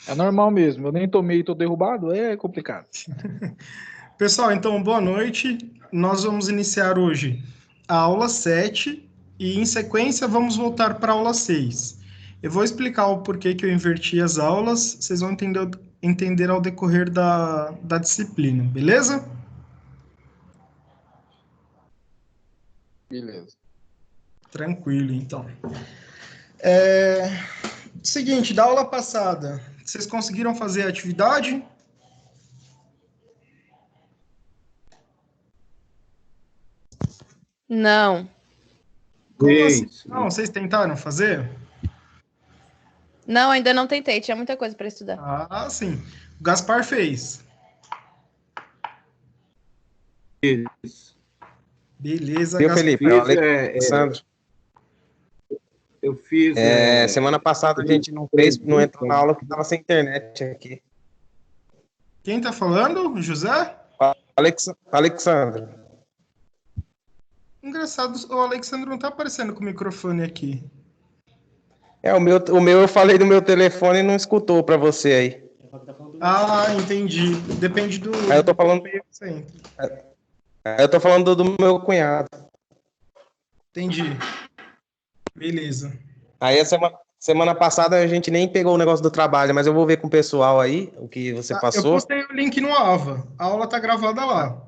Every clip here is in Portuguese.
É normal mesmo. Eu nem tomei e tô derrubado, é complicado. Pessoal, então, boa noite. Nós vamos iniciar hoje a aula 7 e, em sequência, vamos voltar para a aula 6. Eu vou explicar o porquê que eu inverti as aulas, vocês vão entender ao decorrer da disciplina, beleza? Beleza. Tranquilo, então. Seguinte, da aula passada, vocês conseguiram fazer a atividade? Não. Como assim? Sim. Não, vocês tentaram fazer? Não, ainda não tentei. Tinha muita coisa para estudar. Ah, sim. O Gaspar fez. Isso. Beleza, Viu, Gaspar. Felipe? Fiz, Alexandre. eu fiz. Semana passada a gente não entrou na aula porque estava sem internet aqui. Quem tá falando? José? Alexandre. Engraçado, o Alexandre não tá aparecendo com o microfone aqui. O meu eu falei do meu telefone e não escutou para você aí. Ah, entendi. Depende do. Aí eu tô falando. Sim. Eu tô falando do meu cunhado. Entendi. Beleza. Aí a semana passada a gente nem pegou o negócio do trabalho, mas eu vou ver com o pessoal aí o que você Eu passou. postei o link no AVA. A aula tá gravada lá.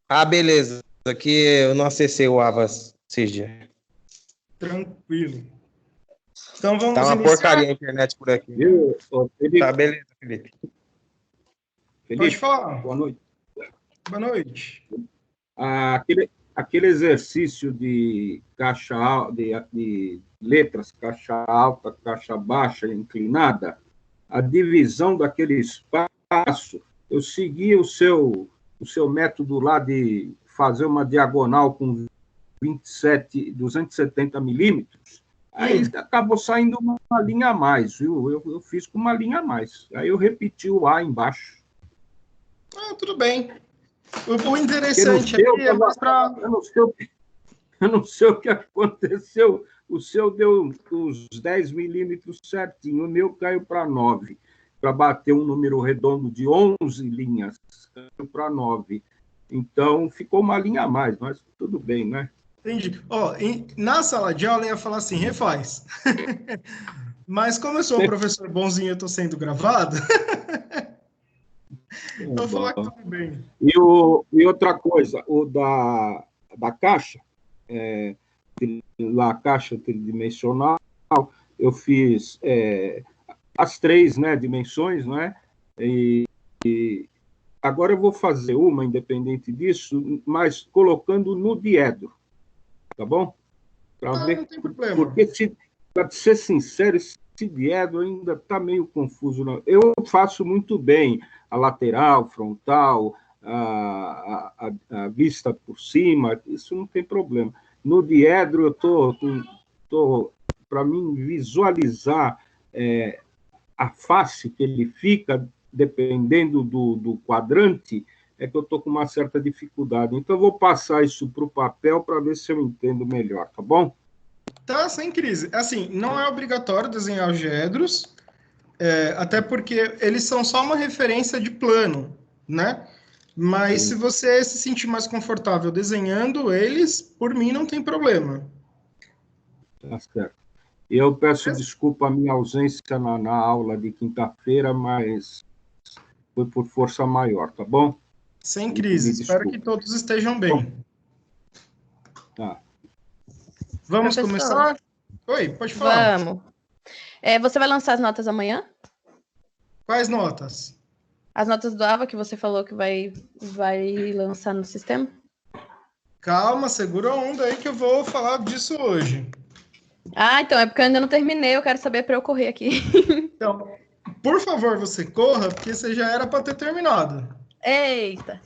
Ah, beleza. Aqui eu não acessei o AVA esses dias. Tranquilo. Então vamos Tá uma iniciar. porcaria a internet por aqui. Viu, Felipe? Tá, beleza, Felipe. Pode falar. Boa noite. Boa noite. Aquele exercício de de letras, caixa alta, caixa baixa, inclinada, a divisão daquele espaço, eu segui o seu método lá de fazer uma diagonal com 270 milímetros, aí acabou saindo uma linha a mais, viu? Eu fiz com uma linha a mais. Aí eu repeti o A embaixo. Tudo bem. O interessante aqui é mostrar. Eu não sei o que aconteceu. O seu deu os 10 milímetros certinho, o meu caiu para 9. Para bater um número redondo de 11 linhas, caiu para 9. Então, ficou uma linha a mais, mas tudo bem, né? Entendi. Na sala de aula eu ia falar assim, refaz. Mas como eu sou um professor bonzinho e eu estou sendo gravado, eu vou falar que tudo bem. E outra coisa, o da caixa, lá a caixa tridimensional, eu fiz as 3, né, dimensões, não é? E agora eu vou fazer uma, independente disso, mas colocando no diedro, tá bom? Ver, não tem problema. Porque, para ser sincero, esse diedro ainda está meio confuso. Não. Eu faço muito bem a lateral, frontal, a vista por cima, isso não tem problema. No diedro, eu estou para mim, visualizar a face que ele fica, dependendo do quadrante, é que eu estou com uma certa dificuldade. Então, eu vou passar isso para o papel para ver se eu entendo melhor, tá bom? Tá, sem crise. Assim, não é obrigatório desenhar os diedros, até porque eles são só uma referência de plano, né? Mas se você se sentir mais confortável desenhando eles, por mim não tem problema. Tá certo. Eu peço desculpa a minha ausência na aula de quinta-feira, mas foi por força maior, tá bom? Sem crise. Espero que todos estejam bem. Tá. Vamos começar? Oi, pode falar. Vamos. Você vai lançar as notas amanhã? Quais notas? As notas do AVA que você falou que vai lançar no sistema? Calma, segura a onda aí que eu vou falar disso hoje. Ah, então, é porque eu ainda não terminei, eu quero saber para eu correr aqui. Então, por favor, você corra, porque você já era para ter terminado. Eita!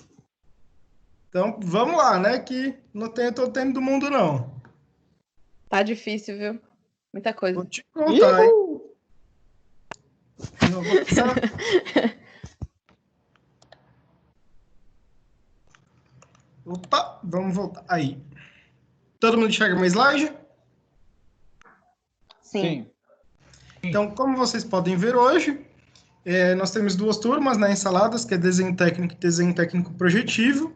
Então, vamos lá, né? Que não tem todo o tempo do mundo, não. Tá difícil, viu? Muita coisa. Vou te contar, hein? Não vou precisar. Opa, vamos voltar. Aí. Todo mundo enxerga meu slide? Sim. Então, como vocês podem ver hoje, Nós temos 2 turmas na Ensaladas, que é desenho técnico e desenho técnico projetivo.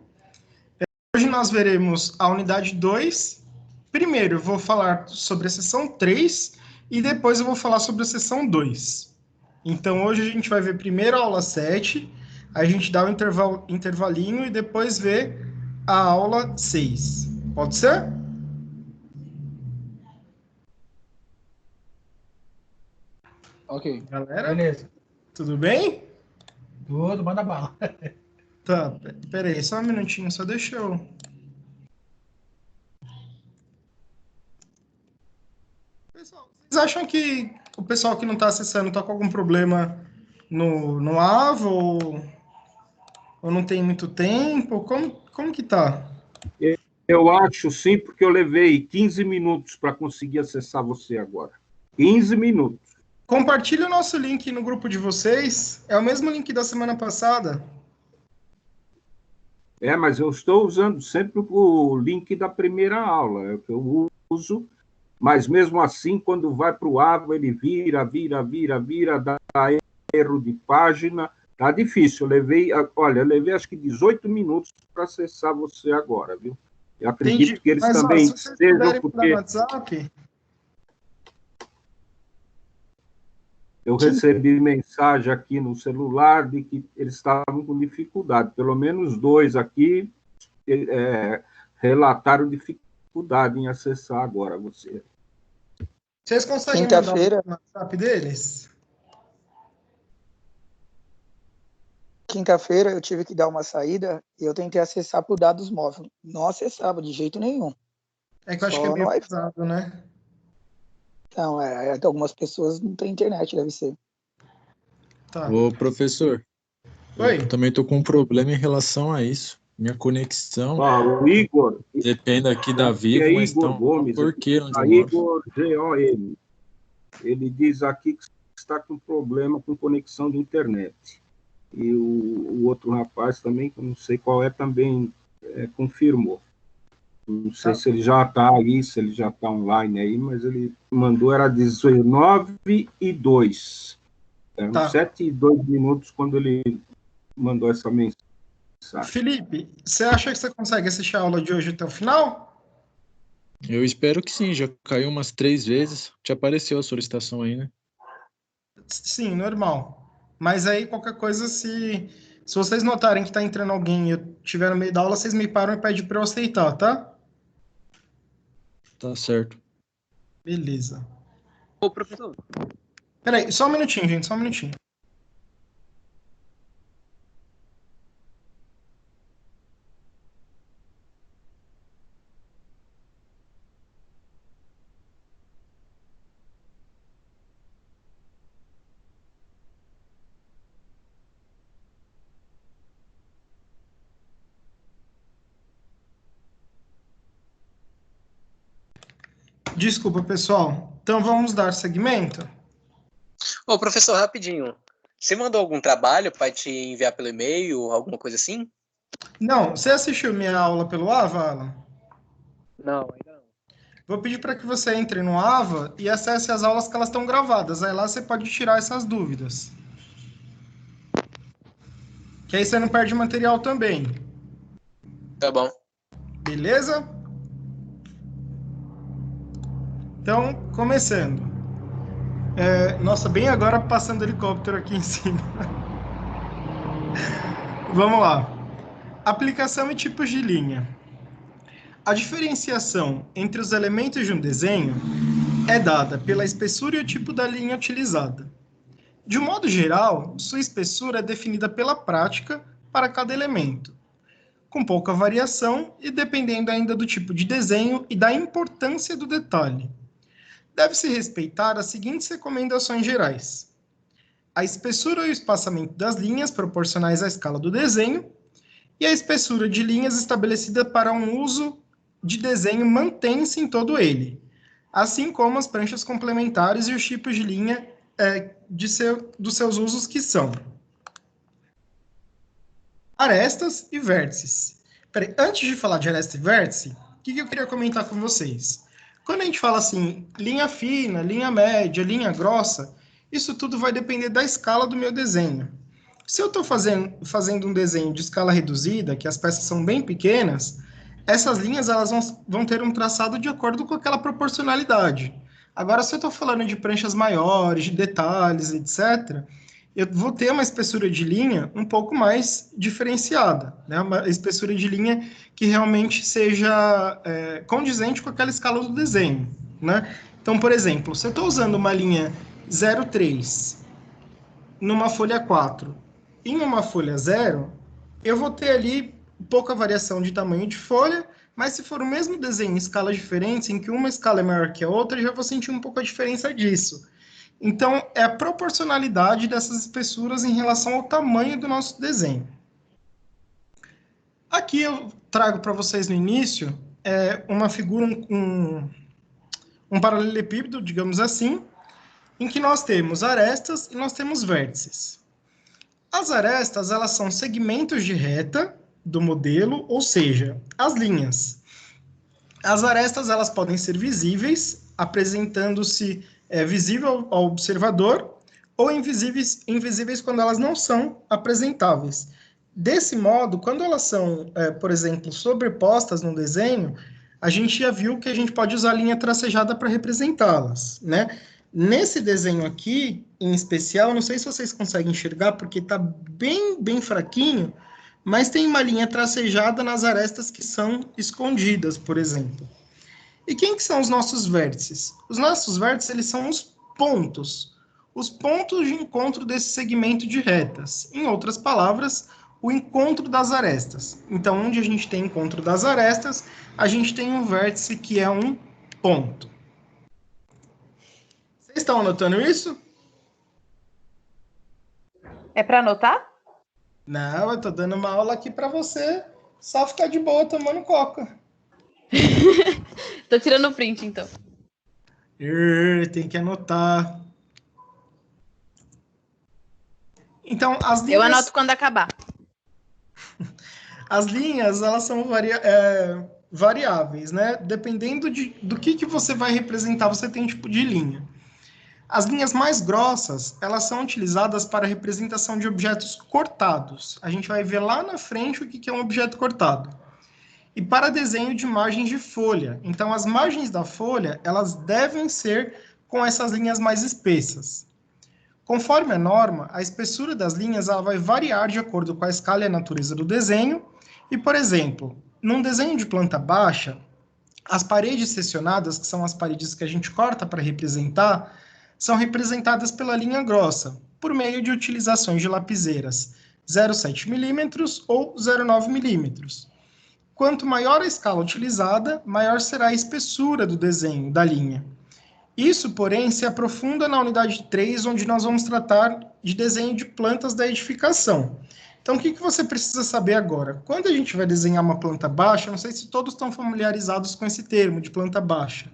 Hoje nós veremos a unidade 2. Primeiro eu vou falar sobre a sessão 3 e depois eu vou falar sobre a sessão 2. Então hoje a gente vai ver primeiro a aula 7, a gente dá um intervalinho e depois vê a aula 6. Pode ser? Ok. Galera, Beleza. tudo bem? Tudo, manda bala. Tá, peraí, só um minutinho, só deixa eu... Pessoal, vocês acham que o pessoal que não está acessando está com algum problema no AVA ou não tem muito tempo? Como que tá? Eu acho sim, porque eu levei 15 minutos para conseguir acessar você agora. 15 minutos. Compartilhe o nosso link no grupo de vocês. É o mesmo link da semana passada. Mas eu estou usando sempre o link da primeira aula, é o que eu uso, mas mesmo assim, quando vai para o AVA, ele vira, dá erro de página, tá difícil. Eu levei acho que 18 minutos para acessar você agora, viu? Eu acredito Entendi. que eles Mas, também se vocês puderem porque mandar no WhatsApp... eu recebi mensagem aqui no celular de que eles estavam com dificuldade. Pelo menos 2 aqui relataram dificuldade em acessar agora você. Vocês conseguem Quinta-feira, mandar no WhatsApp deles? quinta-feira eu tive que dar uma saída e eu tentei acessar por dados móveis. Não acessava de jeito nenhum. É que eu acho que é Só meio no Wi-Fi. pesado, né? Então, algumas pessoas não têm internet, deve ser. Tá. Ô, professor, Oi. eu também tô com um problema em relação a isso. Minha conexão O Igor, depende aqui da Vivo, é mas Igor tá Gomes, por que onde a eu moro? Igor GOM. Ele diz aqui que está com problema com conexão de internet. E o outro rapaz também, que eu não sei qual é, também confirmou. Não sei se ele já está aí, se ele já está online aí, mas ele mandou, era 19:02. Eram 7:02 minutos quando ele mandou essa mensagem. Felipe, você acha que você consegue assistir a aula de hoje até o final? Eu espero que sim, já caiu umas 3 vezes. Te apareceu a solicitação aí, né? Sim, normal. Mas aí, qualquer coisa, se vocês notarem que está entrando alguém e eu estiver no meio da aula, vocês me param e pedem para eu aceitar, tá? Tá certo. Beleza. Ô, professor. Peraí, só um minutinho, gente, só um minutinho. Desculpa, pessoal. Então, vamos dar segmento? Ô, professor, rapidinho. Você mandou algum trabalho para te enviar pelo e-mail, alguma coisa assim? Não. Você assistiu minha aula pelo AVA, Alan? Não, ainda não. Vou pedir para que você entre no AVA e acesse as aulas que elas estão gravadas. Aí lá você pode tirar essas dúvidas. Que aí você não perde material também. Tá bom. Beleza? Então, começando. Nossa, bem agora passando helicóptero aqui em cima. Vamos lá. Aplicação e tipos de linha. A diferenciação entre os elementos de um desenho é dada pela espessura e o tipo da linha utilizada. De um modo geral, sua espessura é definida pela prática para cada elemento, com pouca variação e dependendo ainda do tipo de desenho e da importância do detalhe. Deve-se respeitar as seguintes recomendações gerais: a espessura e o espaçamento das linhas proporcionais à escala do desenho e a espessura de linhas estabelecida para um uso de desenho mantém-se em todo ele, assim como as pranchas complementares e os tipos de linha dos seus usos, que são arestas e vértices. Peraí, antes de falar de aresta e vértice, o que eu queria comentar com vocês? Quando a gente fala assim, linha fina, linha média, linha grossa, Isso tudo vai depender da escala do meu desenho. Se eu estou fazendo um desenho de escala reduzida, que as peças são bem pequenas, essas linhas elas vão ter um traçado de acordo com aquela proporcionalidade. Agora, se eu estou falando de pranchas maiores, de detalhes, etc., eu vou ter uma espessura de linha um pouco mais diferenciada, né? Uma espessura de linha que realmente seja condizente com aquela escala do desenho, né? Então, por exemplo, se eu estou usando uma linha 0,3 numa folha 4 e em uma folha 0, eu vou ter ali pouca variação de tamanho de folha, mas se for o mesmo desenho em escalas diferentes, em que uma escala é maior que a outra, eu já vou sentir um pouco a diferença disso. Então, é a proporcionalidade dessas espessuras em relação ao tamanho do nosso desenho. Aqui eu trago para vocês no início uma figura, um paralelepípedo, digamos assim, em que nós temos arestas e nós temos vértices. As arestas, elas são segmentos de reta do modelo, ou seja, as linhas. As arestas, elas podem ser visíveis, apresentando-se visível ao observador, ou invisíveis quando elas não são apresentáveis. Desse modo, quando elas são, por exemplo, sobrepostas no desenho, a gente já viu que a gente pode usar a linha tracejada para representá-las, né? Nesse desenho aqui, em especial, não sei se vocês conseguem enxergar, porque está bem fraquinho, mas tem uma linha tracejada nas arestas que são escondidas, por exemplo. E quem que são os nossos vértices? Os nossos vértices, eles são os pontos de encontro desse segmento de retas. Em outras palavras, o encontro das arestas. Então, onde a gente tem encontro das arestas, a gente tem um vértice que é um ponto. Vocês estão anotando isso? É para anotar? Não, eu tô dando uma aula aqui para você só ficar de boa tomando coca. Tô tirando o print, então. Tem que anotar. Então, as linhas... Eu anoto quando acabar. As linhas, elas são variáveis, né? Dependendo do que você vai representar, você tem um tipo de linha. As linhas mais grossas, elas são utilizadas para a representação de objetos cortados. A gente vai ver lá na frente o que é um objeto cortado. E para desenho de margens de folha. Então, as margens da folha, elas devem ser com essas linhas mais espessas. Conforme a norma, a espessura das linhas ela vai variar de acordo com a escala e a natureza do desenho. E, por exemplo, num desenho de planta baixa, as paredes seccionadas, que são as paredes que a gente corta para representar, são representadas pela linha grossa, por meio de utilizações de lapiseiras 0,7 mm ou 0,9 mm. Quanto maior a escala utilizada, maior será a espessura do desenho da linha. Isso, porém, se aprofunda na unidade 3, onde nós vamos tratar de desenho de plantas da edificação. Então, o que você precisa saber agora? Quando a gente vai desenhar uma planta baixa, não sei se todos estão familiarizados com esse termo de planta baixa,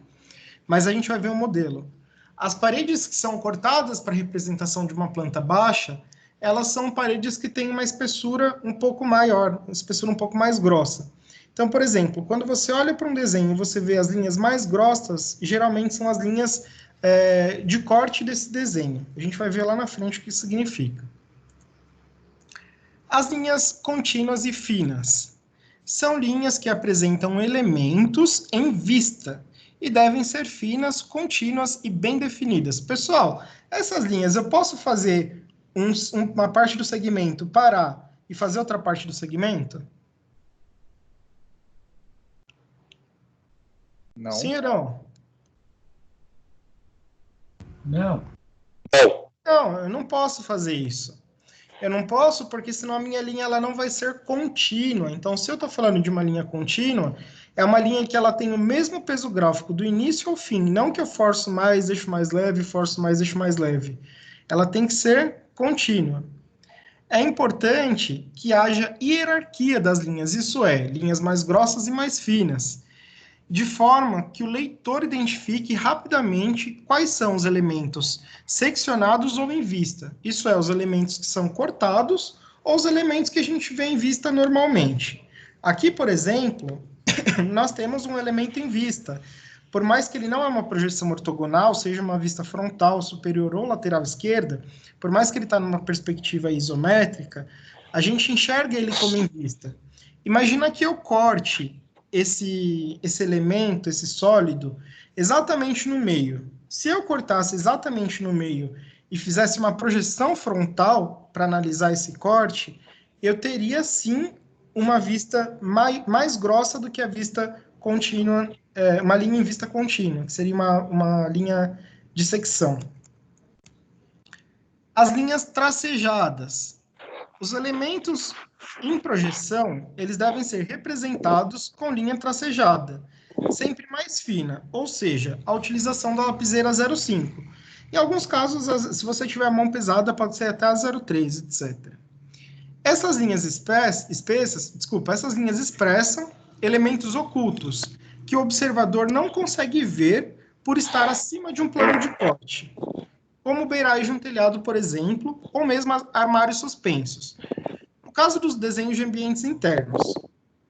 mas a gente vai ver um modelo. As paredes que são cortadas para representação de uma planta baixa, elas são paredes que têm uma espessura um pouco maior, uma espessura um pouco mais grossa. Então, por exemplo, quando você olha para um desenho e você vê as linhas mais grossas, geralmente são as linhas de corte desse desenho. A gente vai ver lá na frente o que isso significa. As linhas contínuas e finas são linhas que apresentam elementos em vista e devem ser finas, contínuas e bem definidas. Pessoal, essas linhas, eu posso fazer uma parte do segmento parar e fazer outra parte do segmento? Não. Sim ou não? Não. Não, eu não posso fazer isso. Eu não posso porque senão a minha linha ela não vai ser contínua. Então, se eu estou falando de uma linha contínua, é uma linha que ela tem o mesmo peso gráfico do início ao fim. Não que eu forço mais, deixo mais leve, forço mais, deixo mais leve. Ela tem que ser contínua. É importante que haja hierarquia das linhas, isso é, linhas mais grossas e mais finas, de forma que o leitor identifique rapidamente quais são os elementos seccionados ou em vista. Isso é, os elementos que são cortados ou os elementos que a gente vê em vista normalmente. Aqui, por exemplo, nós temos um elemento em vista, por mais que ele não é uma projeção ortogonal, seja uma vista frontal, superior ou lateral esquerda, por mais que ele está numa perspectiva isométrica, a gente enxerga ele como em vista. Imagina que eu corte esse elemento, esse sólido, exatamente no meio. Se eu cortasse exatamente no meio e fizesse uma projeção frontal para analisar esse corte, eu teria, sim, uma vista mais grossa do que a vista contínua, uma linha em vista contínua, que seria uma linha de secção. As linhas tracejadas. Os elementos em projeção, eles devem ser representados com linha tracejada, sempre mais fina, ou seja, a utilização da lapiseira 0,5. Em alguns casos, se você tiver a mão pesada, pode ser até a 0,3, etc. Essas linhas essas linhas expressam elementos ocultos, que o observador não consegue ver por estar acima de um plano de corte, como beirais de um telhado, por exemplo, ou mesmo armários suspensos. No caso dos desenhos de ambientes internos,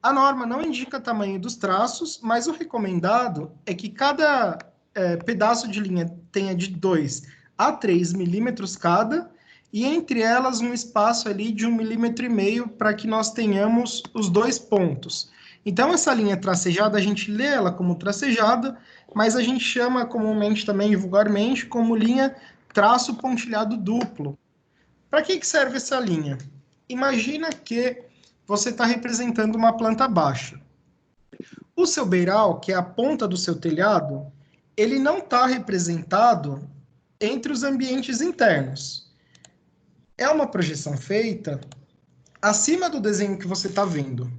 a norma não indica tamanho dos traços, mas o recomendado é que cada pedaço de linha tenha de 2 a 3 milímetros cada, e entre elas um espaço ali de 1,5 milímetro para que nós tenhamos os 2 pontos. Então, essa linha tracejada, a gente lê ela como tracejada, mas a gente chama comumente também, vulgarmente, como linha traço pontilhado duplo. Para que serve essa linha? Imagina que você está representando uma planta baixa. O seu beiral, que é a ponta do seu telhado, ele não está representado entre os ambientes internos. É uma projeção feita acima do desenho que você está vendo.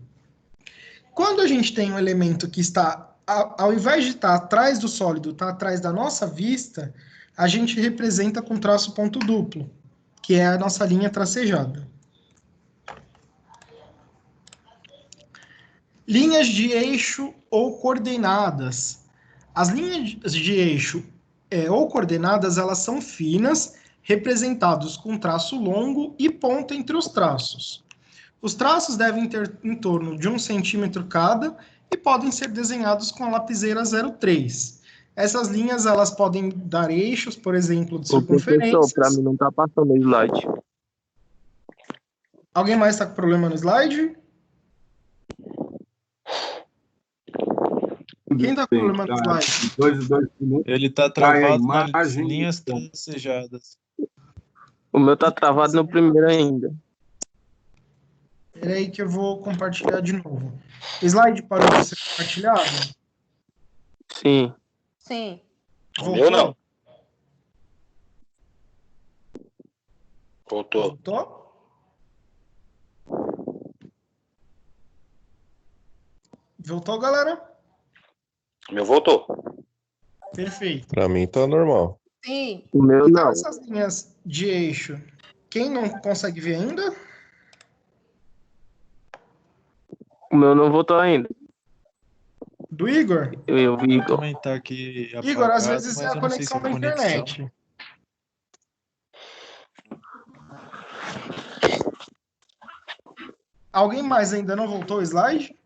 Quando a gente tem um elemento que está, ao invés de estar atrás do sólido, está atrás da nossa vista, a gente representa com traço ponto duplo, que é a nossa linha tracejada. Linhas de eixo ou coordenadas. As linhas de eixo ou coordenadas, elas são finas, representados com traço longo e ponta entre os traços. Os traços devem ter em torno de 1 centímetro cada e podem ser desenhados com a lapiseira 0,3. Essas linhas, elas podem dar eixos, por exemplo, de circunferências. Para mim não está passando o slide. Alguém mais está com problema no slide? Quem está com problema no slide? 2 minutos. Ele está travado nas linhas tracejadas. O meu está travado no primeiro ainda. Espera aí que eu vou compartilhar de novo. O slide parou de ser compartilhado? Sim. Sim. O meu não. Voltou? Voltou, galera? O meu voltou. Perfeito. Pra mim tá normal. Sim. O meu Então, não. essas linhas de eixo, quem não consegue ver ainda? O meu não voltou ainda. Do Igor? Eu vi, Vou comentar que Igor, às vezes é a conexão da internet. Alguém mais ainda não voltou o slide?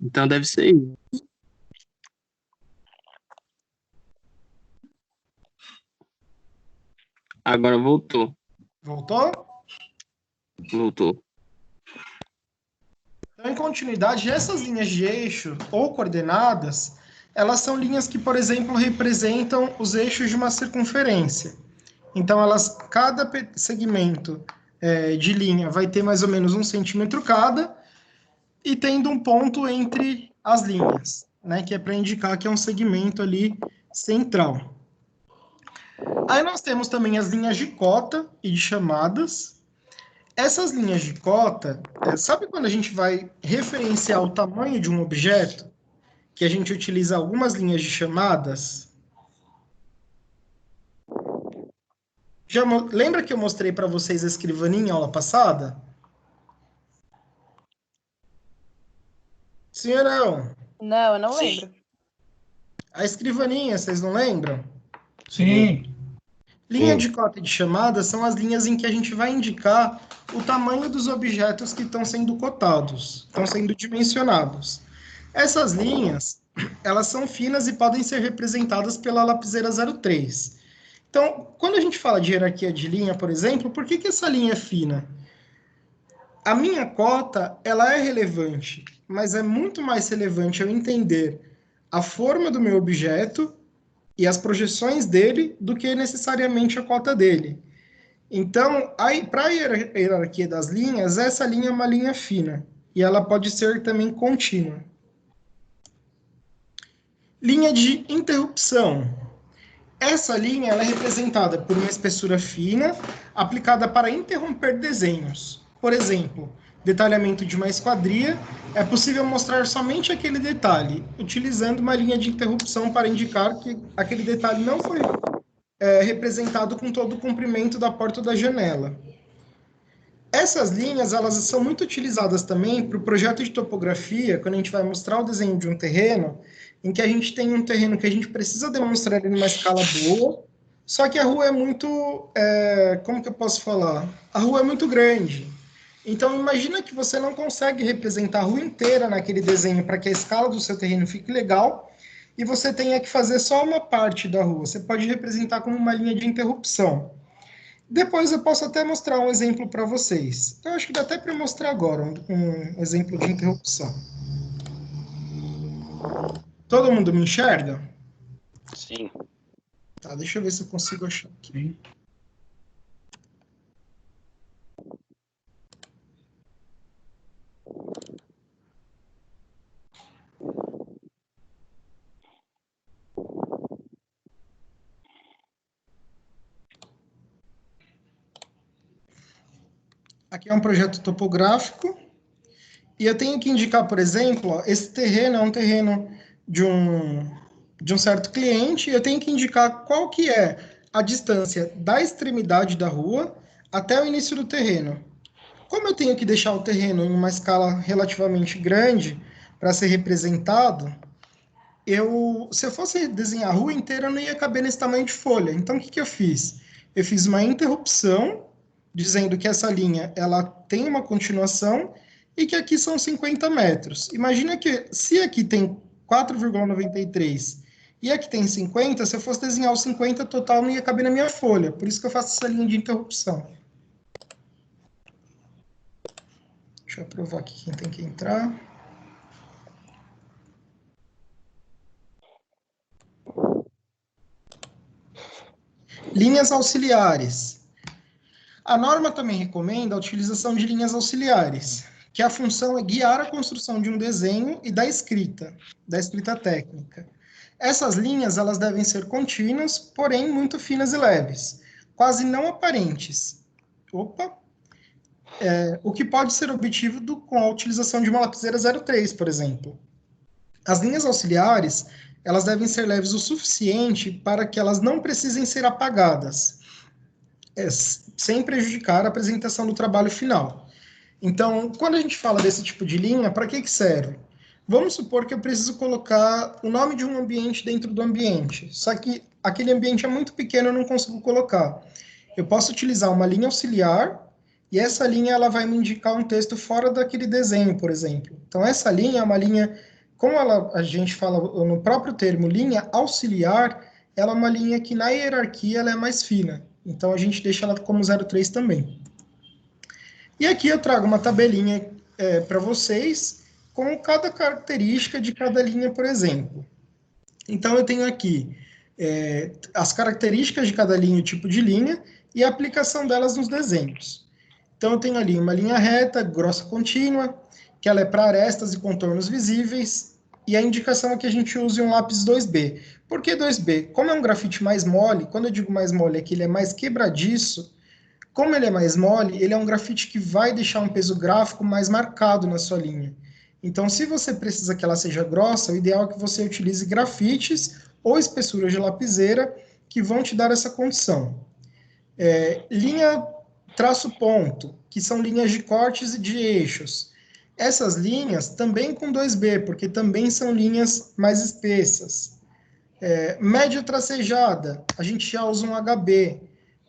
Então deve ser isso. Agora voltou. Voltou? Voltou. Então, em continuidade, essas linhas de eixo ou coordenadas, elas são linhas que, por exemplo, representam os eixos de uma circunferência. Então, cada segmento de linha vai ter mais ou menos 1 centímetro cada, e tendo um ponto entre as linhas, né, que é para indicar que é um segmento ali central. Aí nós temos também as linhas de cota e de chamadas. Essas linhas de cota, sabe quando a gente vai referenciar o tamanho de um objeto, que a gente utiliza algumas linhas de chamadas? Lembra que eu mostrei para vocês a escrivaninha na aula passada? Sim ou não? Não, eu não lembro. A escrivaninha, vocês não lembram? Sim. Linha de cota e de chamada são as linhas em que a gente vai indicar o tamanho dos objetos que estão sendo cotados, estão sendo dimensionados. Essas linhas, elas são finas e podem ser representadas pela lapiseira 03. Então, quando a gente fala de hierarquia de linha, por exemplo, por que essa linha é fina? A minha cota, ela é relevante, mas é muito mais relevante eu entender a forma do meu objeto e as projeções dele do que necessariamente a cota dele. Então, para a hierarquia das linhas, essa linha é uma linha fina, e ela pode ser também contínua. Linha de interrupção. Essa linha ela é representada por uma espessura fina, aplicada para interromper desenhos. Por exemplo, detalhamento de uma esquadria, é possível mostrar somente aquele detalhe, utilizando uma linha de interrupção para indicar que aquele detalhe não foi representado com todo o comprimento da porta ou da janela. Essas linhas, elas são muito utilizadas também para o projeto de topografia, quando a gente vai mostrar o desenho de um terreno, em que a gente tem um terreno que a gente precisa demonstrar ele numa escala boa, só que a rua é muito, como que eu posso falar? A rua é muito grande. Então, imagina que você não consegue representar a rua inteira naquele desenho para que a escala do seu terreno fique legal, e você tenha que fazer só uma parte da rua. Você pode representar como uma linha de interrupção. Depois eu posso até mostrar um exemplo para vocês. Eu acho que dá até para mostrar agora um exemplo de interrupção. Todo mundo me enxerga? Sim. Tá, deixa eu ver se eu consigo achar aqui. Aqui é um projeto topográfico, e eu tenho que indicar, por exemplo, ó, esse terreno é um terreno de um certo cliente, e eu tenho que indicar qual que é a distância da extremidade da rua até o início do terreno. Como eu tenho que deixar o terreno em uma escala relativamente grande para ser representado, se eu fosse desenhar a rua inteira, eu não ia caber nesse tamanho de folha. Então, o que eu fiz? Eu fiz uma interrupção, dizendo que essa linha ela tem uma continuação e que aqui são 50 metros. Imagina que se aqui tem 4,93 e aqui tem 50, se eu fosse desenhar os 50 total, não ia caber na minha folha. Por isso que eu faço essa linha de interrupção. Deixa eu provar aqui quem tem que entrar. Linhas auxiliares. A norma também recomenda a utilização de linhas auxiliares, que a função é guiar a construção de um desenho e da escrita técnica. Essas linhas elas devem ser contínuas, porém muito finas e leves, quase não aparentes. O que pode ser obtido com a utilização de uma lapiseira 03, por exemplo. As linhas auxiliares elas devem ser leves o suficiente para que elas não precisem ser apagadas, sem prejudicar a apresentação do trabalho final. Então, quando a gente fala desse tipo de linha, para que serve? Vamos supor que eu preciso colocar o nome de um ambiente dentro do ambiente, só que aquele ambiente é muito pequeno, eu não consigo colocar. Eu posso utilizar uma linha auxiliar, e essa linha ela vai me indicar um texto fora daquele desenho, por exemplo. Então, essa linha é uma linha, como a gente fala no próprio termo linha auxiliar, ela é uma linha que na hierarquia ela é mais fina. Então, a gente deixa ela como 03 também. E aqui eu trago uma tabelinha para vocês, com cada característica de cada linha, por exemplo. Então, eu tenho aqui as características de cada linha, o tipo de linha, e a aplicação delas nos desenhos. Então, eu tenho ali uma linha reta, grossa contínua, que ela é para arestas e contornos visíveis, e a indicação é que a gente use um lápis 2B. Por que 2B? Como é um grafite mais mole, quando eu digo mais mole é que ele é mais quebradiço, como ele é mais mole, ele é um grafite que vai deixar um peso gráfico mais marcado na sua linha. Então, se você precisa que ela seja grossa, o ideal é que você utilize grafites ou espessuras de lapiseira que vão te dar essa condição. Linha traço ponto, que são linhas de cortes e de eixos. Essas linhas também com 2B, porque também são linhas mais espessas. Média tracejada, a gente já usa um HB.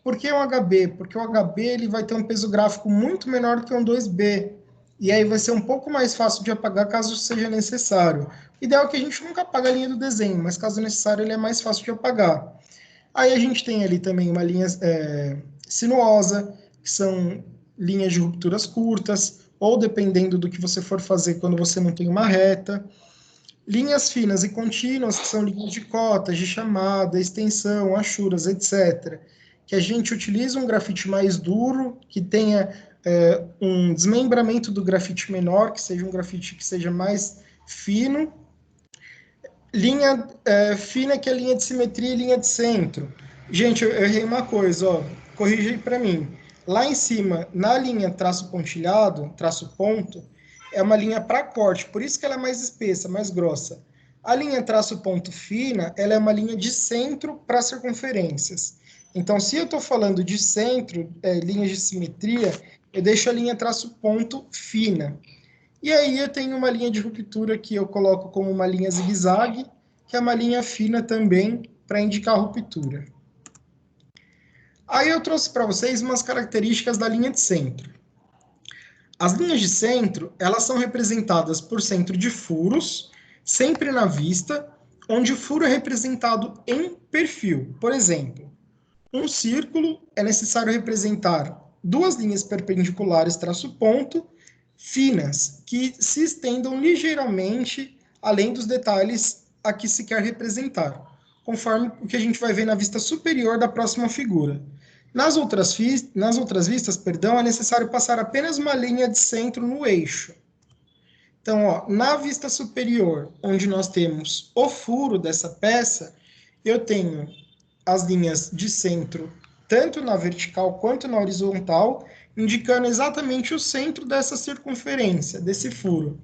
Por que um HB? Porque o HB ele vai ter um peso gráfico muito menor do que um 2B. e aí vai ser um pouco mais fácil de apagar caso seja necessário. O ideal é que a gente nunca apague a linha do desenho, mas caso necessário ele é mais fácil de apagar. Aí a gente tem ali também uma linha sinuosa, que são linhas de rupturas curtas, ou dependendo do que você for fazer quando você não tem uma reta. Linhas finas e contínuas, que são linhas de cotas, de chamada, extensão, achuras, etc. Que a gente utiliza um grafite mais duro, que tenha um desmembramento do grafite menor, que seja um grafite que seja mais fino. Linha fina, que é linha de simetria e linha de centro. Gente, eu errei uma coisa, ó. Corrija aí para mim. Lá em cima, na linha traço pontilhado, traço ponto, é uma linha para corte, por isso que ela é mais espessa, mais grossa. A linha traço ponto fina, ela é uma linha de centro para circunferências. Então, se eu estou falando de centro, linhas de simetria, eu deixo a linha traço ponto fina. E aí eu tenho uma linha de ruptura que eu coloco como uma linha zigue-zague, que é uma linha fina também para indicar a ruptura. Aí eu trouxe para vocês umas características da linha de centro. As linhas de centro, elas são representadas por centro de furos, sempre na vista, onde o furo é representado em perfil. Por exemplo, um círculo é necessário representar duas linhas perpendiculares traço ponto, finas, que se estendam ligeiramente além dos detalhes a que se quer representar, conforme o que a gente vai ver na vista superior da próxima figura. Nas outras vistas, é necessário passar apenas uma linha de centro no eixo. Então, ó, na vista superior, onde nós temos o furo dessa peça, eu tenho as linhas de centro, tanto na vertical quanto na horizontal, indicando exatamente o centro dessa circunferência, desse furo.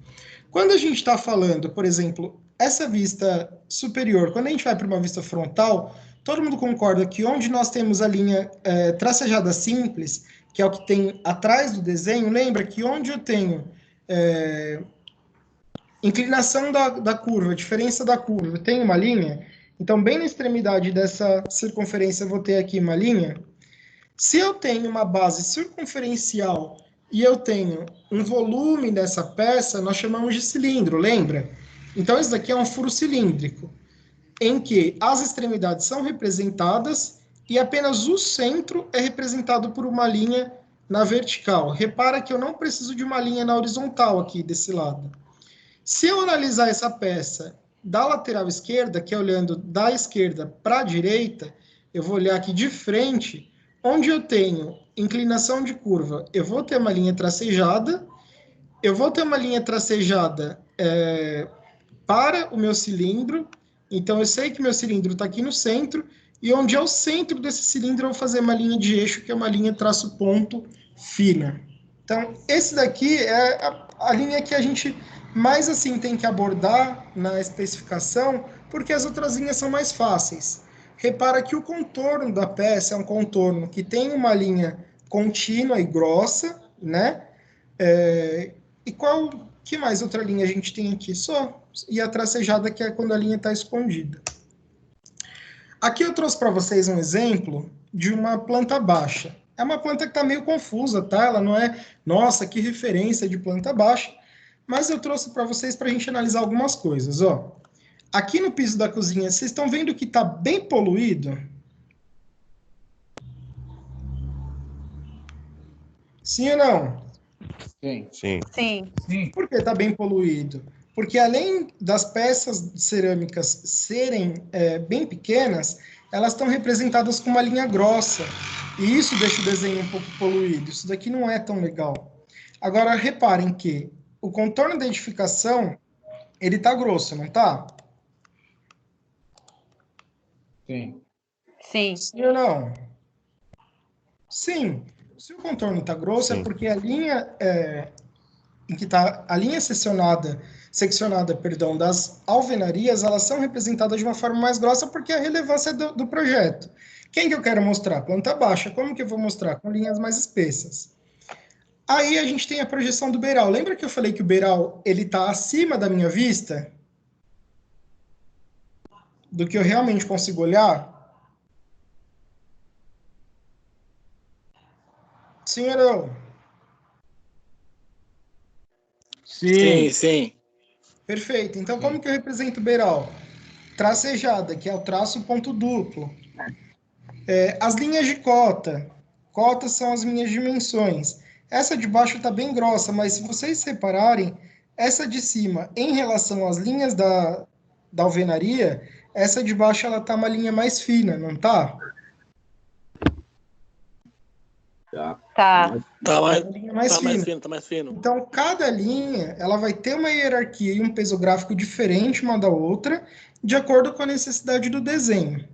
Quando a gente está falando, por exemplo, essa vista superior, quando a gente vai para uma vista frontal, todo mundo concorda que onde nós temos a linha tracejada simples, que é o que tem atrás do desenho, lembra que onde eu tenho inclinação da curva, diferença da curva, tem uma linha, então bem na extremidade dessa circunferência eu vou ter aqui uma linha. Se eu tenho uma base circunferencial e eu tenho um volume dessa peça, nós chamamos de cilindro, lembra? Então, isso daqui é um furo cilíndrico, em que as extremidades são representadas e apenas o centro é representado por uma linha na vertical. Repara que eu não preciso de uma linha na horizontal aqui desse lado. Se eu analisar essa peça da lateral esquerda, que é olhando da esquerda para a direita, eu vou olhar aqui de frente, onde eu tenho inclinação de curva, eu vou ter uma linha tracejada, para o meu cilindro, então eu sei que meu cilindro está aqui no centro, e onde é o centro desse cilindro, eu vou fazer uma linha de eixo, que é uma linha traço ponto fina. Então, esse daqui é a linha que a gente mais assim tem que abordar na especificação, porque as outras linhas são mais fáceis. Repara que o contorno da peça é um contorno que tem uma linha contínua e grossa, né? E que mais outra linha a gente tem aqui? Só. E a tracejada, que é quando a linha está escondida. Aqui eu trouxe para vocês um exemplo de uma planta baixa. É uma planta que está meio confusa, tá? Ela não é, nossa, que referência de planta baixa, mas eu trouxe para vocês para a gente analisar algumas coisas, ó. Aqui no piso da cozinha, vocês estão vendo que está bem poluído? Sim ou não? Sim. Sim. Sim. Por que está bem poluído? Porque além das peças cerâmicas serem bem pequenas, elas estão representadas com uma linha grossa. E isso deixa o desenho um pouco poluído. Isso daqui não é tão legal. Agora, reparem que o contorno da edificação, ele está grosso, não está? Sim. Sim. Sim ou não? Sim. Se o contorno está grosso, é porque a linha em que está a linha seccionada, das alvenarias, elas são representadas de uma forma mais grossa porque é a relevância do projeto. Quem que eu quero mostrar? Planta baixa. Como que eu vou mostrar? Com linhas mais espessas. Aí a gente tem a projeção do beiral. Lembra que eu falei que o beiral ele está acima da minha vista? Do que eu realmente consigo olhar? Sim ou não? Sim. Perfeito. Então, como que eu represento o beiral? Tracejada, que é o traço ponto duplo. As linhas de cota. Cotas são as minhas dimensões. Essa de baixo está bem grossa, mas se vocês separarem, essa de cima, em relação às linhas da alvenaria, essa de baixo ela tá uma linha mais fina, não tá? Tá. Tá mais fino. Então, cada linha ela vai ter uma hierarquia e um peso gráfico diferente uma da outra, de acordo com a necessidade do desenho.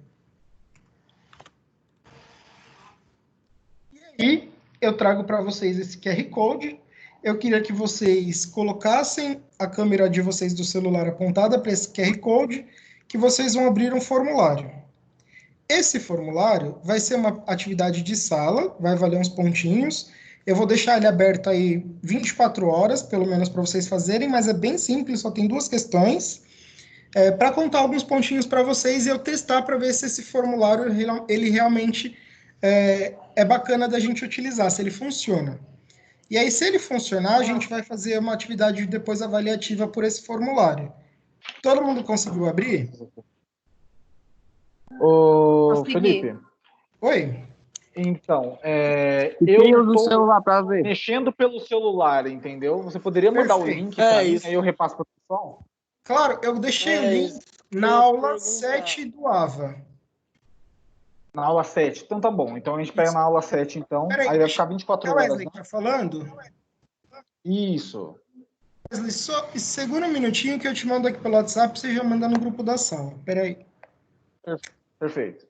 E aí, eu trago para vocês esse QR Code. Eu queria que vocês colocassem a câmera de vocês do celular apontada para esse QR Code, que vocês vão abrir um formulário. Esse formulário vai ser uma atividade de sala, vai valer uns pontinhos. Eu vou deixar ele aberto aí 24 horas, pelo menos para vocês fazerem, mas é bem simples, só tem 2 questões. Para contar alguns pontinhos para vocês e eu testar para ver se esse formulário ele realmente é bacana da gente utilizar, se ele funciona. E aí, se ele funcionar, a gente vai fazer uma atividade depois avaliativa por esse formulário. Todo mundo conseguiu abrir? Ô, Felipe. Oi. Então, Quem eu usa o tô celular pra ver? mexendo pelo celular, entendeu? Você poderia mandar o link para mim, aí eu repasso para o pessoal? Claro, eu deixei o link na aula 7 do AVA. Na aula 7. Então tá bom. Então a gente pega na aula 7, então. Aí vai ficar 24 horas. Wesley, tá falando? Isso. Wesley, só segura um minutinho que eu te mando aqui pelo WhatsApp pra você já mandar no grupo da sala. Pera aí. Perfeito.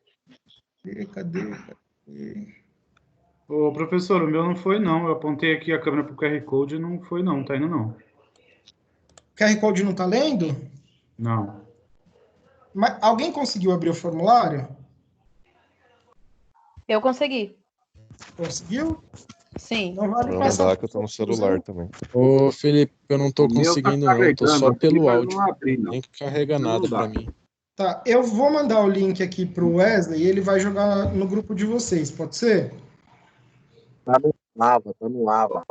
Cadê? Ô, professor, o meu não foi, não. Eu apontei aqui a câmera pro QR Code e não foi, não. Tá indo, não. QR Code não tá lendo? Não. Mas alguém conseguiu abrir o formulário? Eu consegui. Conseguiu? Sim. Não vale Não passar. dá, que eu tô no celular também. Ô, Felipe, eu não tô O meu tá conseguindo, não. Eu tô só carregando pelo aqui, mas áudio. não abri, não. Nem que carrega Não nada dá. pra mim. Tá, eu vou mandar o link aqui pro Wesley e ele vai jogar no grupo de vocês, pode ser? Tá no AVA.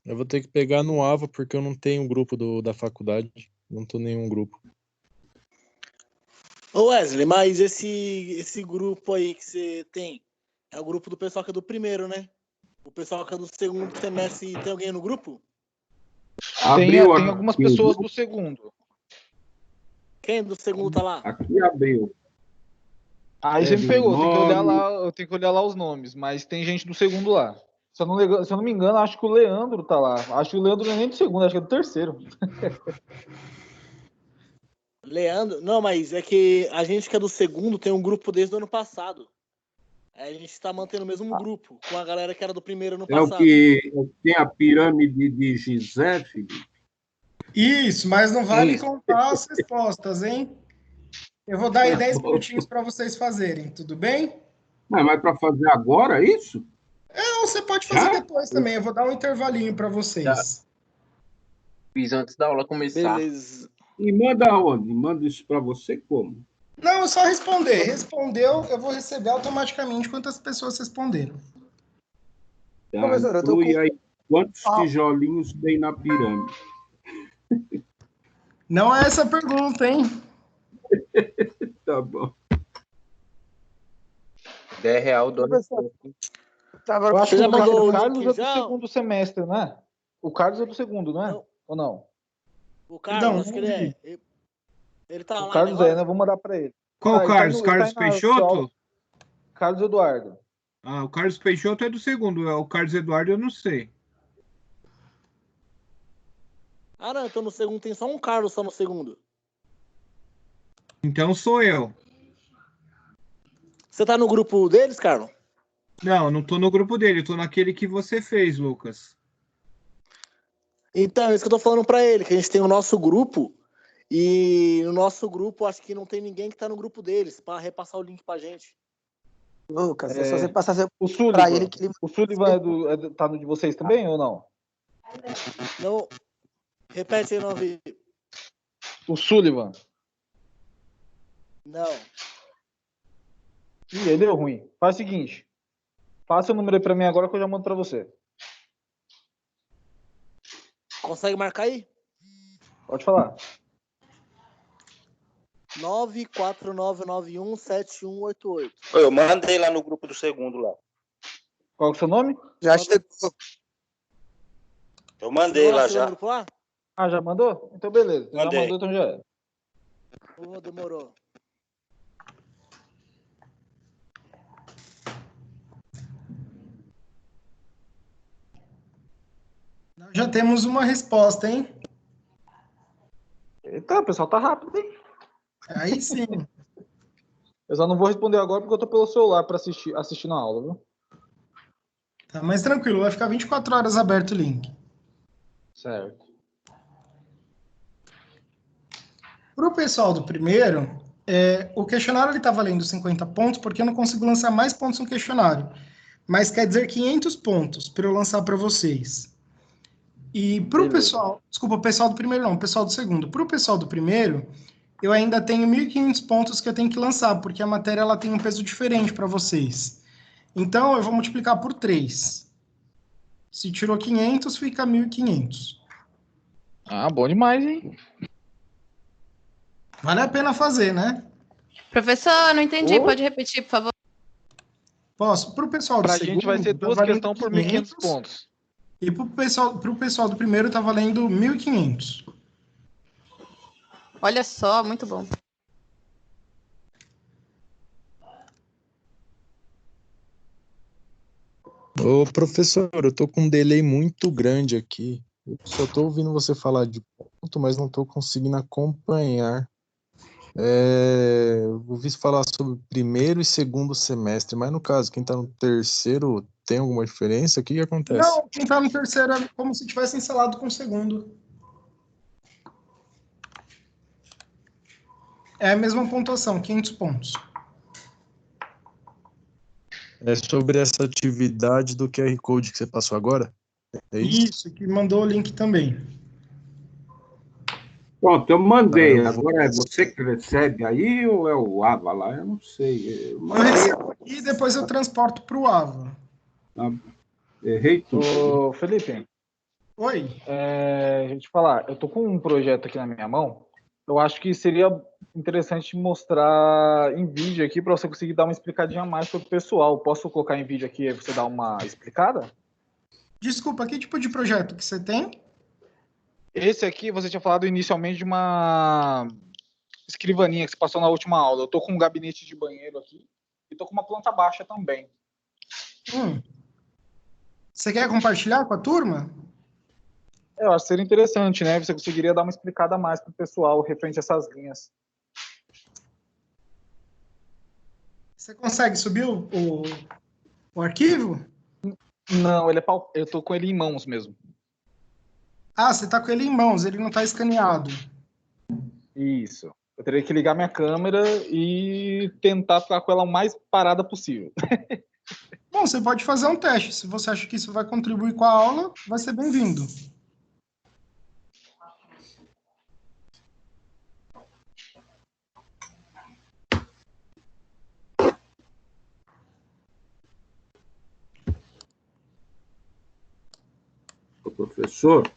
Eu vou ter que pegar no AVA porque eu não tenho grupo da faculdade. Não tô em nenhum grupo. Ô Wesley, mas esse grupo aí que você tem é o grupo do pessoal que é do primeiro, né? O pessoal que é do segundo semestre, tem alguém no grupo? Tem algumas pessoas do segundo. Quem do segundo tá lá? Aqui abriu. Aí você me pegou, eu tenho que olhar lá os nomes, mas tem gente do segundo lá. Se eu não me engano, acho que o Leandro tá lá. Acho que o Leandro não é nem do segundo, acho que é do terceiro. Leandro? Não, mas é que a gente que é do segundo tem um grupo desde o ano passado. Aí a gente tá mantendo o mesmo grupo com a galera que era do primeiro ano É passado. o que tem a pirâmide de Gizé, Felipe? Isso, mas não vale contar as respostas, hein? Eu vou dar aí 10 minutinhos para vocês fazerem, tudo bem? Mas para fazer agora isso? Ou você pode fazer depois também. Eu vou dar um intervalinho para vocês. Fiz antes da aula começar. Beleza. E manda aonde? Manda isso para você como? Não, é só responder. Respondeu, eu vou receber automaticamente quantas pessoas responderam. Tá, Professor, eu tô com... aí, quantos tijolinhos tem na pirâmide? Não é essa a pergunta, hein? Tá bom. R$10, Professor, Eu acho que já o mandou Carlos o é link do já? segundo semestre, não é? O Carlos é do segundo, não é? Não. Ou não? O Carlos, Não, acho que ele é. Ele tá O lá Carlos agora? né? Vou mandar para ele. Qual Ele Carlos? ele Carlos na Peixoto? aula. Carlos Eduardo. Ah, o Carlos Peixoto é do segundo. O Carlos Eduardo eu não sei. Ah, não, então no segundo tem só um Carlos só no segundo. Então sou eu. Você tá no grupo deles, Carlos? Não, não tô no grupo dele. Eu tô naquele que você fez, Lucas. Então, é isso que eu tô falando pra ele, que a gente tem o nosso grupo, e no nosso grupo acho que não tem ninguém que tá no grupo deles, pra repassar o link pra gente. Lucas, é só você passar O Sullivan. pra ele que ele... O Sullivan tá no de vocês também ou não? Não. Repete aí, não vi. O Sullivan. Não. Ih, ele deu ruim. Faz o seguinte. Passa o número aí pra mim agora que eu já mando pra você. Consegue marcar aí? Pode falar. 949917188. Eu mandei lá no grupo do segundo lá. Qual que é o seu nome? Já chegou. Eu mandei lá já. Ah, já mandou? Então beleza. Já Mandei. mandou, então já é. Demorou. Já temos uma resposta, hein? Eita, o pessoal tá rápido, hein? Aí sim. Eu só não vou responder agora porque eu tô pelo celular para assistir na aula, viu? Tá, mas tranquilo, vai ficar 24 horas aberto o link. Certo. Para o pessoal do primeiro, o questionário ele tá valendo 50 pontos porque eu não consigo lançar mais pontos no questionário. Mas quer dizer 500 pontos para eu lançar para vocês. E para o pessoal... Desculpa, o pessoal do primeiro não, o pessoal do segundo. Para o pessoal do primeiro, eu ainda tenho 1.500 pontos que eu tenho que lançar, porque a matéria ela tem um peso diferente para vocês. Então, eu vou multiplicar por 3. Se tirou 500, fica 1.500. Ah, bom demais, hein? Vale a pena fazer, né? Professor, não entendi. Pode repetir, por favor? Posso? Para o pessoal do Pra segundo... gente vai ser duas questões por 1.500 pontos. E para o pessoal do primeiro tá valendo 1.500. Olha só, muito bom. Ô, professor, eu tô com um delay muito grande aqui. Eu só tô ouvindo você falar de ponto, mas não tô conseguindo acompanhar. Ouvi falar sobre primeiro e segundo semestre, mas no caso, quem tá no terceiro tem alguma diferença? O que acontece? Não, quem tá no terceiro é como se tivesse ensalado com o segundo. É a mesma pontuação, 500 pontos. É sobre essa atividade do QR Code que você passou agora? É isso? Isso, que mandou o link também. Pronto, eu mandei. Agora é você que recebe aí ou é o Ava lá? Eu não sei. Eu recebo aqui e depois eu transporto para o Ava. Errei tudo. Ô, Felipe. Oi. Deixa eu te falar, eu tô com um projeto aqui na minha mão. Eu acho que seria interessante mostrar em vídeo aqui para você conseguir dar uma explicadinha a mais para o pessoal. Posso colocar em vídeo aqui e você dar uma explicada? Desculpa, que tipo de projeto que você tem? Esse aqui, você tinha falado inicialmente de uma escrivaninha que você passou na última aula. Eu tô com um gabinete de banheiro aqui e tô com uma planta baixa também. Você quer compartilhar com a turma? Eu acho que seria interessante, né? Você conseguiria dar uma explicada a mais para o pessoal referente a essas linhas. Você consegue subir o arquivo? Não, eu tô com ele em mãos mesmo. Ah, você tá com ele em mãos, ele não tá escaneado. Isso. Eu teria que ligar minha câmera e tentar ficar com ela o mais parada possível. Bom, você pode fazer um teste. Se você acha que isso vai contribuir com a aula, vai ser bem-vindo. Professor?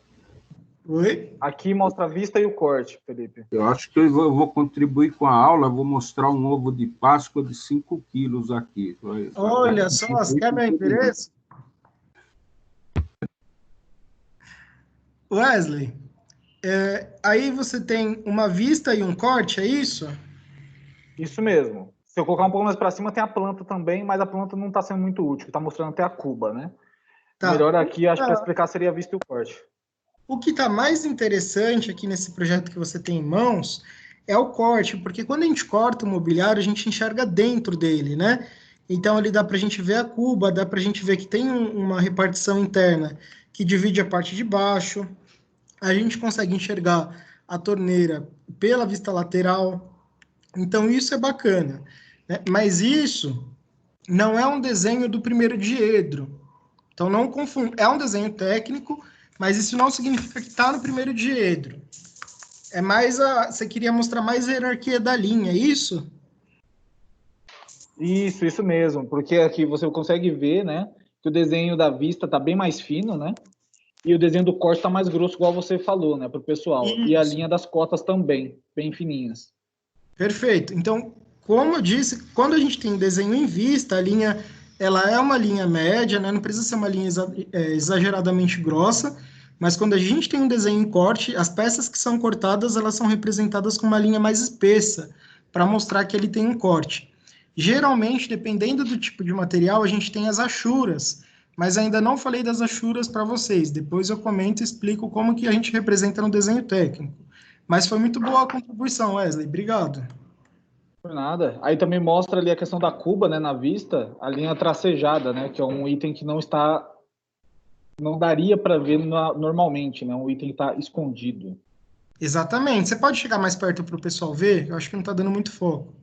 Oi? Aqui mostra a vista e o corte, Felipe. Eu acho que eu vou contribuir com a aula, vou mostrar um ovo de Páscoa de 5 quilos aqui. Olha só, você quer meu endereço? Wesley, aí você tem uma vista e um corte, é isso? Isso mesmo. Se eu colocar um pouco mais para cima, tem a planta também, mas a planta não está sendo muito útil, está mostrando até a cuba, né? Tá. Melhor aqui, acho que para explicar seria a vista e o corte. O que está mais interessante aqui nesse projeto que você tem em mãos é o corte, porque quando a gente corta o mobiliário, a gente enxerga dentro dele, né? Então, ali dá para a gente ver a cuba, dá para a gente ver que tem uma repartição interna que divide a parte de baixo. A gente consegue enxergar a torneira pela vista lateral. Então, isso é bacana, né? Mas isso não é um desenho do primeiro diedro. Então, não confunda. É um desenho técnico, mas isso não significa que está no primeiro diedro. É mais você queria mostrar mais a hierarquia da linha, é isso? Isso mesmo. Porque aqui você consegue ver, né, que o desenho da vista está bem mais fino, né? E o desenho do corte tá mais grosso, igual você falou, né, pro pessoal. E a Isso. linha das cotas também, bem fininhas. Perfeito. Então, como eu disse, quando a gente tem desenho em vista, a linha ela é uma linha média, né? Não precisa ser uma linha exageradamente grossa, mas quando a gente tem um desenho em corte, as peças que são cortadas, elas são representadas com uma linha mais espessa, para mostrar que ele tem um corte. Geralmente, dependendo do tipo de material, a gente tem as achuras, mas ainda não falei das achuras para vocês. Depois eu comento e explico como que a gente representa no desenho técnico. Mas foi muito boa a contribuição, Wesley. Obrigado. Por nada. Aí também mostra ali a questão da cuba, né, na vista, a linha tracejada, né, que é um item que não daria para ver normalmente, né, um item que está escondido. Exatamente. Você pode chegar mais perto para o pessoal ver? Eu acho que não está dando muito foco.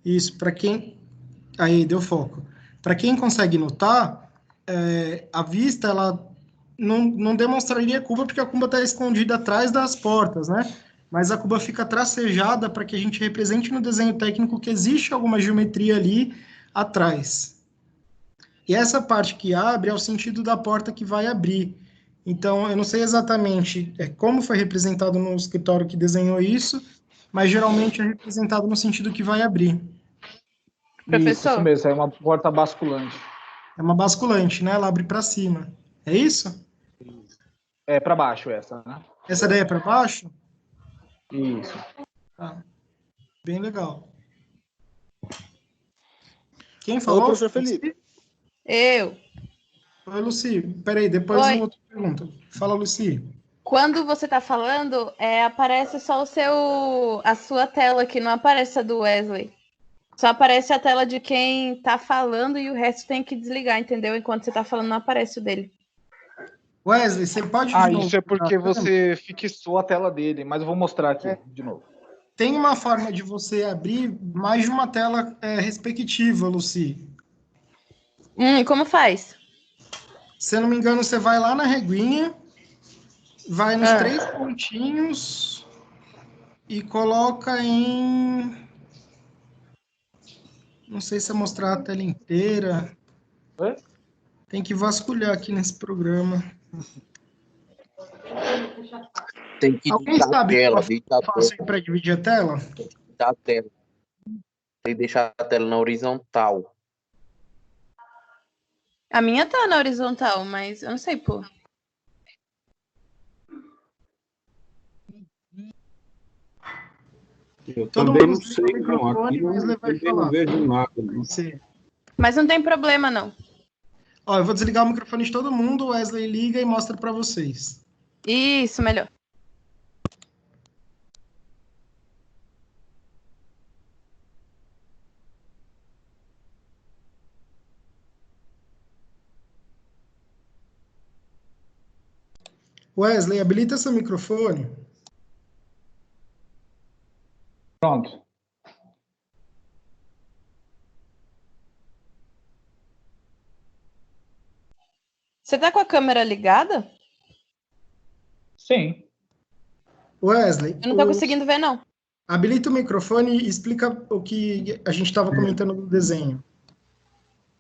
Isso, para quem... Aí, deu foco. Para quem consegue notar, a vista, ela não demonstraria cuba, porque a cuba está escondida atrás das portas, né? Mas a cuba fica tracejada para que a gente represente no desenho técnico que existe alguma geometria ali atrás. E essa parte que abre é o sentido da porta que vai abrir. Então, eu não sei exatamente como foi representado no escritório que desenhou isso, mas geralmente é representado no sentido que vai abrir. Isso mesmo, é uma porta basculante. É uma basculante, né? Ela abre para cima. É isso? É para baixo essa, né? Essa daí é para baixo? Isso. Tá. Bem legal. Quem falou? Ô, professor Felipe. Eu. Oi, Luci. Peraí, depois Oi. uma outra pergunta. Fala, Luci. Quando você tá falando, aparece só a sua tela aqui, não aparece a do Wesley. Só aparece a tela de quem tá falando e o resto tem que desligar, entendeu? Enquanto você tá falando, não aparece o dele. Wesley, você pode... Isso é porque você fixou a tela dele, mas eu vou mostrar aqui de novo. Tem uma forma de você abrir mais de uma tela respectiva, Luci. Como faz? Se eu não me engano, você vai lá na reguinha, vai nos 3 pontinhos e coloca em... Não sei se é mostrar a tela inteira. Tem que vasculhar aqui nesse programa. Tem que Alguém sabe tela, como eu faço para dividir a tela? Da tela. Tem que deixar a tela na horizontal. A minha tá na horizontal, mas eu não sei, pô. Eu também não sei, não. Aqui não vejo nada. Não. Mas não tem problema, não. Ó, eu vou desligar o microfone de todo mundo, o Wesley liga e mostra para vocês. Isso, melhor. Wesley, habilita seu microfone. Pronto. Você tá com a câmera ligada? Sim. Wesley. Eu não tô conseguindo ver, não. Habilita o microfone e explica o que a gente estava comentando no desenho.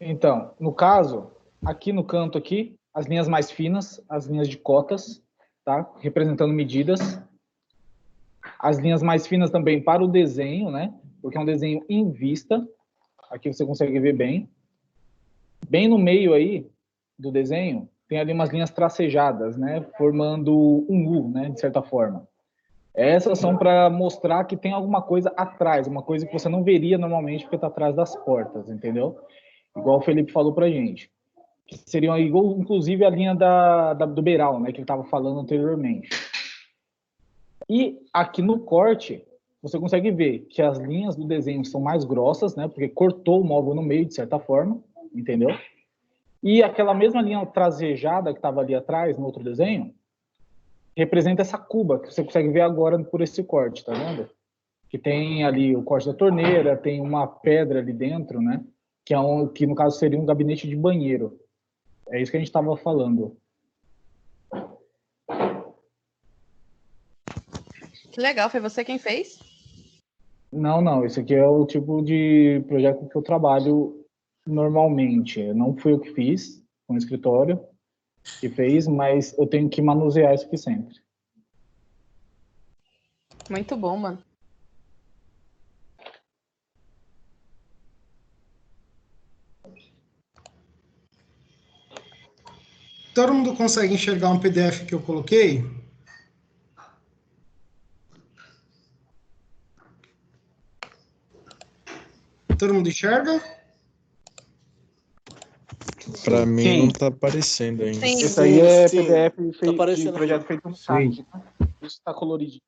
Então, no caso, aqui no canto aqui, as linhas mais finas, as linhas de cotas, tá? Representando medidas. As linhas mais finas também para o desenho, né? Porque é um desenho em vista. Aqui você consegue ver bem. Bem no meio aí do desenho, tem ali umas linhas tracejadas, né? Formando um U, né? De certa forma. Essas são para mostrar que tem alguma coisa atrás, uma coisa que você não veria normalmente porque está atrás das portas, entendeu? Igual o Felipe falou para a gente. Que seriam, inclusive, a linha do beiral, né? Que ele estava falando anteriormente. E aqui no corte, você consegue ver que as linhas do desenho são mais grossas, né? Porque cortou o móvel no meio, de certa forma, entendeu? E aquela mesma linha trasejada que estava ali atrás, no outro desenho, representa essa cuba, que você consegue ver agora por esse corte, tá vendo? Que tem ali o corte da torneira, tem uma pedra ali dentro, né? Que no caso seria um gabinete de banheiro. É isso que a gente estava falando. Que legal, foi você quem fez? Não, esse aqui é o tipo de projeto que eu trabalho normalmente. Não fui eu que fiz no escritório, que fez, mas eu tenho que manusear isso aqui sempre. Muito bom, mano. Todo mundo consegue enxergar um PDF que eu coloquei? Todo mundo enxerga? Pra mim Sim. não tá aparecendo ainda. Sim. Esse aí é sim. PDF Tá de aparecendo projeto aqui. feito no Sim. site, né? Isso tá coloridinho.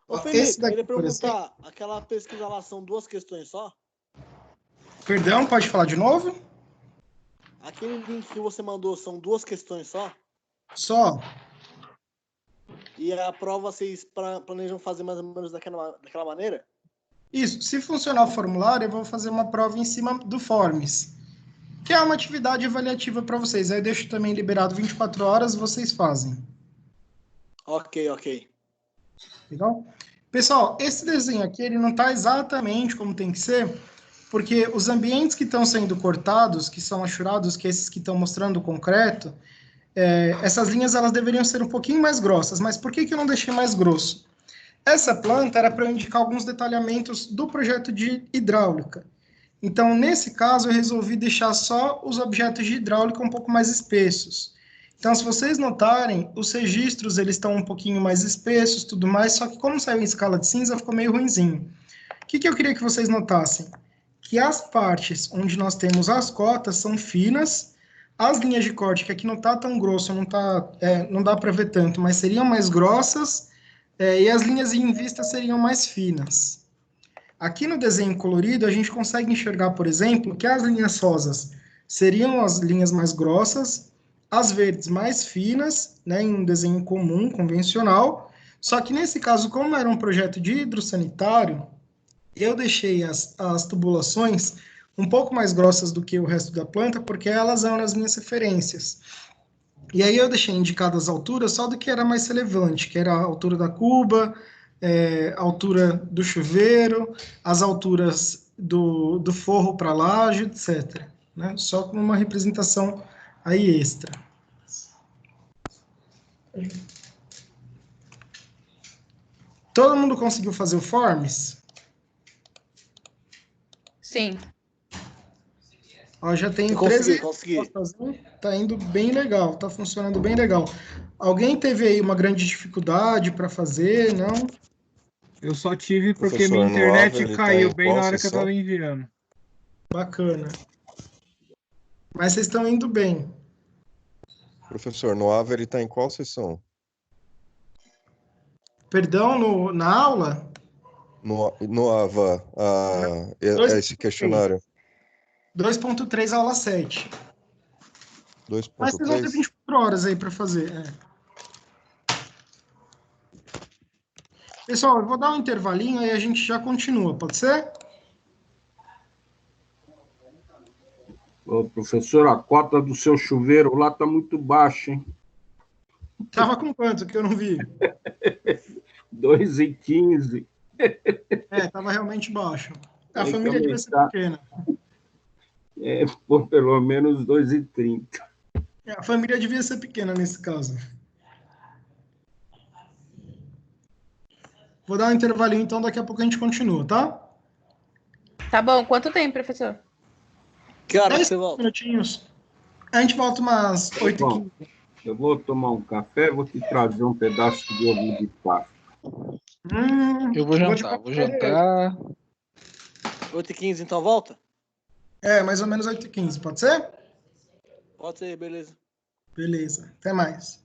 Ô, Esse Felipe, daqui, queria por exemplo. perguntar, aquela pesquisa lá são 2 questões só? Perdão, pode falar de novo? Aquele link que você mandou são 2 questões só? Só. E a prova vocês planejam fazer mais ou menos daquela maneira? Isso. Se funcionar o formulário, eu vou fazer uma prova em cima do Forms, que é uma atividade avaliativa para vocês. Aí eu deixo também liberado 24 horas, vocês fazem. Ok. Legal? Pessoal, esse desenho aqui, ele não está exatamente como tem que ser, porque os ambientes que estão sendo cortados, que são achurados, que esses que estão mostrando o concreto, essas linhas elas deveriam ser um pouquinho mais grossas. Mas por que eu não deixei mais grosso? Essa planta era para eu indicar alguns detalhamentos do projeto de hidráulica. Então, nesse caso, eu resolvi deixar só os objetos de hidráulica um pouco mais espessos. Então, se vocês notarem, os registros eles estão um pouquinho mais espessos, tudo mais, só que como saiu em escala de cinza, ficou meio ruinzinho. O que eu queria que vocês notassem? Que as partes onde nós temos as cotas são finas, as linhas de corte, que aqui não está tão grosso, não dá para ver tanto, mas seriam mais grossas, e as linhas em vista seriam mais finas. Aqui no desenho colorido, a gente consegue enxergar, por exemplo, que as linhas rosas seriam as linhas mais grossas, as verdes mais finas, né, em um desenho comum, convencional. Só que nesse caso, como era um projeto de hidrossanitário, eu deixei as tubulações um pouco mais grossas do que o resto da planta, porque elas eram as minhas referências. E aí eu deixei indicadas as alturas só do que era mais relevante, que era a altura da cuba, a altura do chuveiro, as alturas do forro para laje, etc. Né? Só com uma representação aí extra. Todo mundo conseguiu fazer o Forms? Sim. Ó, já tem Consegui. Tá indo bem legal, tá funcionando bem legal. Alguém teve aí uma grande dificuldade para fazer, não? Eu só tive porque Professor, minha no internet Ava, ele tá caiu em bem qual na hora que eu sessão? tava enviando. Bacana. Mas vocês estão indo bem. Professor, no Ava ele tá em qual sessão? Perdão, na aula? No Ava, esse questionário. 2.3, aula 7. Mas vocês vão ter 2.3? 24 horas aí para fazer. Pessoal, eu vou dar um intervalinho aí a gente já continua, pode ser? Ô, professor, a cota do seu chuveiro lá tá muito baixa, hein? Tava com quanto que eu não vi? 2,15. Tava realmente baixo. A Tem que família devia ser aumentar. pequena. Por pelo menos 2,30. A família devia ser pequena nesse caso. Vou dar um intervalinho, então daqui a pouco a gente continua, tá? Tá bom. Quanto tempo, professor? Que hora 10 você volta? minutinhos. A gente volta umas 8h15. Eu vou tomar um café, vou te trazer um pedaço de ovo de Páscoa. Eu vou jantar. 8h15, então volta? Mais ou menos 8h15, pode ser? Pode ser, beleza. Beleza, até mais.